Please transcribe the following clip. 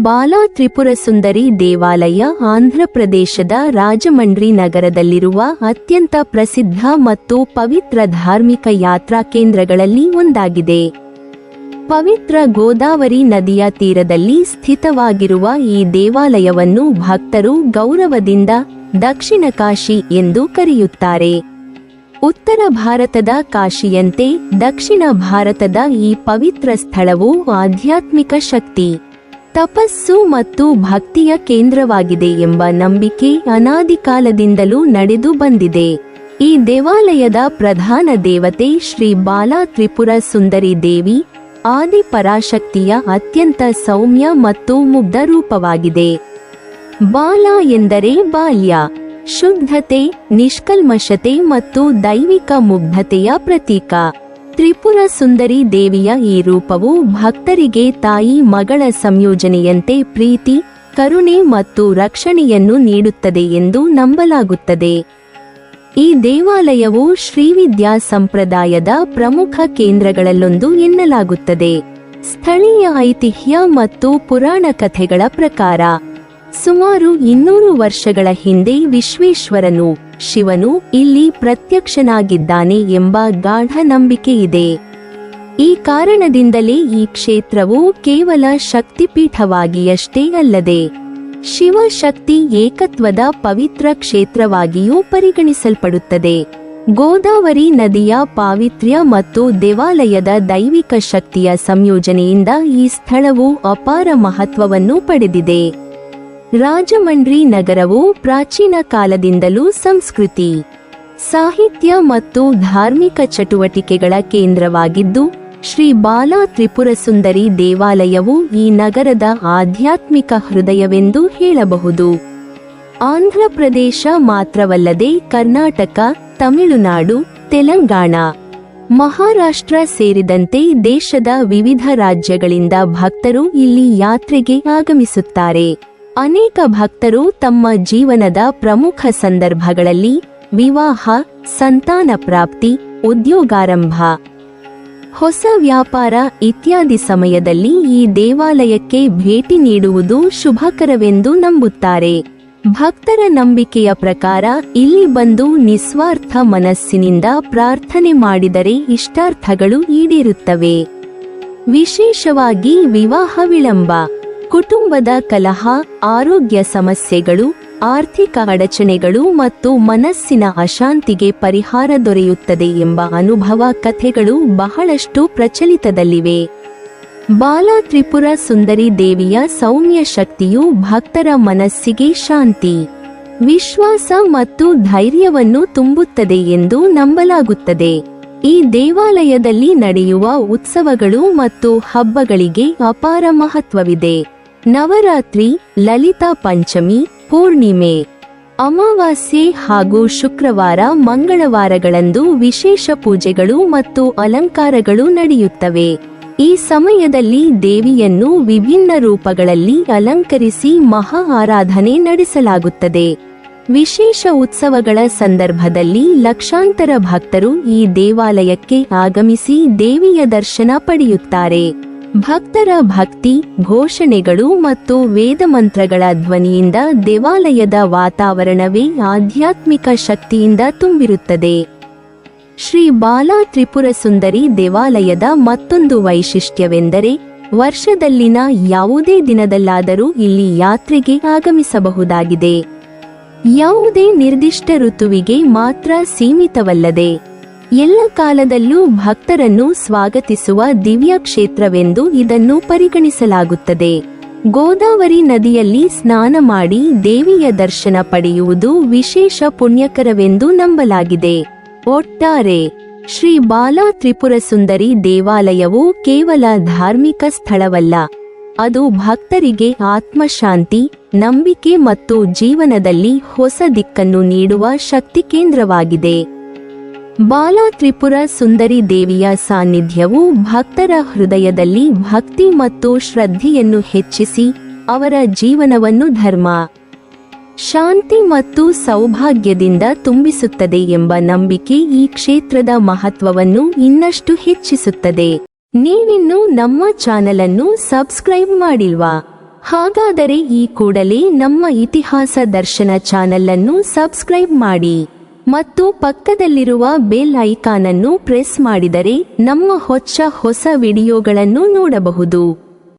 ಬಾಲಾ ತ್ರಿಪುರ ಸುಂದರಿ ದೇವಾಲಯ ಆಂಧ್ರಪ್ರದೇಶದ ರಾಜಮಂಡ್ರಿ ನಗರದಲ್ಲಿರುವ ಅತ್ಯಂತ ಪ್ರಸಿದ್ಧ ಮತ್ತು ಪವಿತ್ರ ಧಾರ್ಮಿಕ ಯಾತ್ರಾ ಕೇಂದ್ರಗಳಲ್ಲಿ ಒಂದಾಗಿದೆ. ಪವಿತ್ರ ಗೋದಾವರಿ ನದಿಯ ತೀರದಲ್ಲಿ ಸ್ಥಿತವಾಗಿರುವ ಈ ದೇವಾಲಯವನ್ನು ಭಕ್ತರು ಗೌರವದಿಂದ ದಕ್ಷಿಣ ಕಾಶಿ ಎಂದು ಕರೆಯುತ್ತಾರೆ. ಉತ್ತರ ಭಾರತದ ಕಾಶಿಯಂತೆ ದಕ್ಷಿಣ ಭಾರತದ ಈ ಪವಿತ್ರ ಸ್ಥಳವು ಆಧ್ಯಾತ್ಮಿಕ ಶಕ್ತಿ, ತಪಸ್ಸು ಮತ್ತು ಭಕ್ತಿಯ ಕೇಂದ್ರವಾಗಿದೆ ಎಂಬ ನಂಬಿಕೆ ಅನಾದಿ ಕಾಲದಿಂದಲೂ ನಡೆದು ಬಂದಿದೆ. ಈ ದೇವಾಲಯದ ಪ್ರಧಾನ ದೇವತೆ ಶ್ರೀ ಬಾಲಾ ತ್ರಿಪುರ ಸುಂದರಿ ದೇವಿ ಆದಿ ಪರಾಶಕ್ತಿಯ ಅತ್ಯಂತ ಸೌಮ್ಯ ಮತ್ತು ಮುಗ್ಧ ರೂಪವಾಗಿದೆ. ಬಾಲ ಎಂದರೆ ಬಾಲ್ಯ, ಶುದ್ಧತೆ, ನಿಷ್ಕಲ್ಮಶತೆ ಮತ್ತು ದೈವಿಕ ಮುಗ್ಧತೆಯ ಪ್ರತೀಕ. ತ್ರಿಪುರ ಸುಂದರಿ ದೇವಿಯ ಈ ರೂಪವು ಭಕ್ತರಿಗೆ ತಾಯಿ ಮಗಳ ಸಂಯೋಜನೆಯಂತೆ ಪ್ರೀತಿ, ಕರುಣೆ ಮತ್ತು ರಕ್ಷಣೆಯನ್ನು ನೀಡುತ್ತದೆ ಎಂದು ನಂಬಲಾಗುತ್ತದೆ. ಈ ದೇವಾಲಯವು ಶ್ರೀವಿದ್ಯಾ ಸಂಪ್ರದಾಯದ ಪ್ರಮುಖ ಕೇಂದ್ರಗಳಲ್ಲೊಂದು ಎನ್ನಲಾಗುತ್ತದೆ. ಸ್ಥಳೀಯ ಐತಿಹ್ಯ ಮತ್ತು ಪುರಾಣ ಕಥೆಗಳ ಪ್ರಕಾರ ಸುಮಾರು 200 ವರ್ಷಗಳ ಹಿಂದೆ ವಿಶ್ವೇಶ್ವರನು, ಶಿವನು, ಇಲ್ಲಿ ಪ್ರತ್ಯಕ್ಷನಾಗಿದ್ದಾನೆ ಎಂಬ ಗಾಢ ನಂಬಿಕೆಯಿದೆ. ಈ ಕಾರಣದಿಂದಲೇ ಈ ಕ್ಷೇತ್ರವು ಕೇವಲ ಶಕ್ತಿಪೀಠವಾಗಿಯಷ್ಟೇ ಅಲ್ಲದೆ ಶಿವಶಕ್ತಿ ಏಕತ್ವದ ಪವಿತ್ರ ಕ್ಷೇತ್ರವಾಗಿಯೂ ಪರಿಗಣಿಸಲ್ಪಡುತ್ತದೆ. ಗೋದಾವರಿ ನದಿಯ ಪಾವಿತ್ರ್ಯ ಮತ್ತು ದೇವಾಲಯದ ದೈವಿಕ ಶಕ್ತಿಯ ಸಂಯೋಜನೆಯಿಂದ ಈ ಸ್ಥಳವು ಅಪಾರ ಮಹತ್ವವನ್ನು ಪಡೆದಿದೆ. ರಾಜಮಂಡ್ರಿ ನಗರವು ಪ್ರಾಚೀನ ಕಾಲದಿಂದಲೂ ಸಂಸ್ಕೃತಿ, ಸಾಹಿತ್ಯ ಮತ್ತು ಧಾರ್ಮಿಕ ಚಟುವಟಿಕೆಗಳ ಕೇಂದ್ರವಾಗಿದ್ದು, ಶ್ರೀ ಬಾಲಾ ತ್ರಿಪುರ ಸುಂದರಿ ದೇವಾಲಯವು ಈ ನಗರದ ಆಧ್ಯಾತ್ಮಿಕ ಹೃದಯವೆಂದು ಹೇಳಬಹುದು. ಆಂಧ್ರಪ್ರದೇಶ ಮಾತ್ರವಲ್ಲದೆ ಕರ್ನಾಟಕ, ತಮಿಳುನಾಡು, ತೆಲಂಗಾಣ, ಮಹಾರಾಷ್ಟ್ರ ಸೇರಿದಂತೆ ದೇಶದ ವಿವಿಧ ರಾಜ್ಯಗಳಿಂದ ಭಕ್ತರು ಇಲ್ಲಿ ಯಾತ್ರೆಗೆ ಆಗಮಿಸುತ್ತಾರೆ. ಅನೇಕ ಭಕ್ತರು ತಮ್ಮ ಜೀವನದ ಪ್ರಮುಖ ಸಂದರ್ಭಗಳಲ್ಲಿ ವಿವಾಹ, ಸಂತಾನ ಪ್ರಾಪ್ತಿ, ಉದ್ಯೋಗಾರಂಭ, ಹೊಸ ವ್ಯಾಪಾರ ಇತ್ಯಾದಿ ಸಮಯದಲ್ಲಿ ಈ ದೇವಾಲಯಕ್ಕೆ ಭೇಟಿ ನೀಡುವುದು ಶುಭಕರವೆಂದು ನಂಬುತ್ತಾರೆ. ಭಕ್ತರ ನಂಬಿಕೆಯ ಪ್ರಕಾರ ಇಲ್ಲಿ ಬಂದು ನಿಸ್ವಾರ್ಥ ಮನಸ್ಸಿನಿಂದ ಪ್ರಾರ್ಥನೆ ಮಾಡಿದರೆ ಇಷ್ಟಾರ್ಥಗಳು ಈಡೇರುತ್ತವೆ. ವಿಶೇಷವಾಗಿ ವಿವಾಹ ವಿಳಂಬ, ಕುಟುಂಬದ ಕಲಹ, ಆರೋಗ್ಯ ಸಮಸ್ಯೆಗಳು, ಆರ್ಥಿಕ ಅಡಚಣೆಗಳು ಮತ್ತು ಮನಸ್ಸಿನ ಅಶಾಂತಿಗೆ ಪರಿಹಾರ ದೊರೆಯುತ್ತದೆ ಎಂಬ ಅನುಭವ ಕಥೆಗಳು ಬಹಳಷ್ಟು ಪ್ರಚಲಿತದಲ್ಲಿವೆ. ಬಾಲಾ ತ್ರಿಪುರ ಸುಂದರಿ ದೇವಿಯ ಸೌಮ್ಯ ಶಕ್ತಿಯು ಭಕ್ತರ ಮನಸ್ಸಿಗೆ ಶಾಂತಿ, ವಿಶ್ವಾಸ ಮತ್ತು ಧೈರ್ಯವನ್ನು ತುಂಬುತ್ತದೆ ಎಂದು ನಂಬಲಾಗುತ್ತದೆ. ಈ ದೇವಾಲಯದಲ್ಲಿ ನಡೆಯುವ ಉತ್ಸವಗಳು ಮತ್ತು ಹಬ್ಬಗಳಿಗೆ ಅಪಾರ ಮಹತ್ವವಿದೆ. ನವರಾತ್ರಿ, ಲಲಿತಾ ಪಂಚಮಿ, ಪೂರ್ಣಿಮೆ, ಅಮಾವಾಸ್ಯೆ ಹಾಗೂ ಶುಕ್ರವಾರ, ಮಂಗಳವಾರಗಳಂದು ವಿಶೇಷ ಪೂಜೆಗಳು ಮತ್ತು ಅಲಂಕಾರಗಳು ನಡೆಯುತ್ತವೆ. ಈ ಸಮಯದಲ್ಲಿ ದೇವಿಯನ್ನು ವಿಭಿನ್ನ ರೂಪಗಳಲ್ಲಿ ಅಲಂಕರಿಸಿ ಮಹಾ ಆರಾಧನೆ ನಡೆಸಲಾಗುತ್ತದೆ. ವಿಶೇಷ ಉತ್ಸವಗಳ ಸಂದರ್ಭದಲ್ಲಿ ಲಕ್ಷಾಂತರ ಭಕ್ತರು ಈ ದೇವಾಲಯಕ್ಕೆ ಆಗಮಿಸಿ ದೇವಿಯ ದರ್ಶನ ಪಡೆಯುತ್ತಾರೆ. ಭಕ್ತರ ಭಕ್ತಿ, ಘೋಷಣೆಗಳು ಮತ್ತು ವೇದಮಂತ್ರಗಳ ಧ್ವನಿಯಿಂದ ದೇವಾಲಯದ ವಾತಾವರಣವೇ ಆಧ್ಯಾತ್ಮಿಕ ಶಕ್ತಿಯಿಂದ ತುಂಬಿರುತ್ತದೆ. ಶ್ರೀ ಬಾಲಾ ತ್ರಿಪುರ ಸುಂದರಿ ದೇವಾಲಯದ ಮತ್ತೊಂದು ವೈಶಿಷ್ಟ್ಯವೆಂದರೆ ವರ್ಷದಲ್ಲಿನ ಯಾವುದೇ ದಿನದಲ್ಲಾದರೂ ಇಲ್ಲಿ ಯಾತ್ರೆಗೆ ಆಗಮಿಸಬಹುದಾಗಿದೆ. ಯಾವುದೇ ನಿರ್ದಿಷ್ಟ ಋತುವಿಗೆ ಮಾತ್ರ ಸೀಮಿತವಲ್ಲದೆ ಎಲ್ಲ ಕಾಲದಲ್ಲೂ ಭಕ್ತರನ್ನು ಸ್ವಾಗತಿಸುವ ದಿವ್ಯ ಕ್ಷೇತ್ರವೆಂದು ಇದನ್ನು ಪರಿಗಣಿಸಲಾಗುತ್ತದೆ. ಗೋದಾವರಿ ನದಿಯಲ್ಲಿ ಸ್ನಾನ ಮಾಡಿ ದೇವಿಯ ದರ್ಶನ ಪಡೆಯುವುದು ವಿಶೇಷ ಪುಣ್ಯಕರವೆಂದು ನಂಬಲಾಗಿದೆ. ಒಟ್ಟಾರೆ ಶ್ರೀ ಬಾಲಾ ತ್ರಿಪುರ ಸುಂದರಿ ದೇವಾಲಯವು ಕೇವಲ ಧಾರ್ಮಿಕ ಸ್ಥಳವಲ್ಲ, ಅದು ಭಕ್ತರಿಗೆ ಆತ್ಮಶಾಂತಿ, ನಂಬಿಕೆ ಮತ್ತು ಜೀವನದಲ್ಲಿ ಹೊಸ ದಿಕ್ಕನ್ನು ನೀಡುವ ಶಕ್ತಿ ಕೇಂದ್ರವಾಗಿದೆ. ಬಾಲಾ ತ್ರಿಪುರ ಸುಂದರಿ ದೇವಿಯ ಸಾನ್ನಿಧ್ಯವು ಭಕ್ತರ ಹೃದಯದಲ್ಲಿ ಭಕ್ತಿ ಮತ್ತು ಶ್ರದ್ಧೆಯನ್ನು ಹೆಚ್ಚಿಸಿ ಅವರ ಜೀವನವನ್ನು ಧರ್ಮ, ಶಾಂತಿ ಮತ್ತು ಸೌಭಾಗ್ಯದಿಂದ ತುಂಬಿಸುತ್ತದೆ ಎಂಬ ನಂಬಿಕೆ ಈ ಕ್ಷೇತ್ರದ ಮಹತ್ವವನ್ನು ಇನ್ನಷ್ಟು ಹೆಚ್ಚಿಸುತ್ತದೆ. ನೀವಿನ್ನೂ ನಮ್ಮ ಚಾನೆಲ್ ಅನ್ನು ಸಬ್ಸ್ಕ್ರೈಬ್ ಮಾಡಿಲ್ವಾ? ಹಾಗಾದರೆ ಈ ಕೂಡಲೇ ನಮ್ಮ ಇತಿಹಾಸ ದರ್ಶನ ಚಾನೆಲ್ ಅನ್ನು ಸಬ್ಸ್ಕ್ರೈಬ್ ಮಾಡಿ ಮತ್ತು ಪಕ್ಕದಲ್ಲಿರುವ ಬೆಲ್ ಐಕಾನ್ ಅನ್ನು ಪ್ರೆಸ್ ಮಾಡಿದರೆ ನಮ್ಮ ಹೊಸ ವಿಡಿಯೋಗಳನ್ನು ನೋಡಬಹುದು.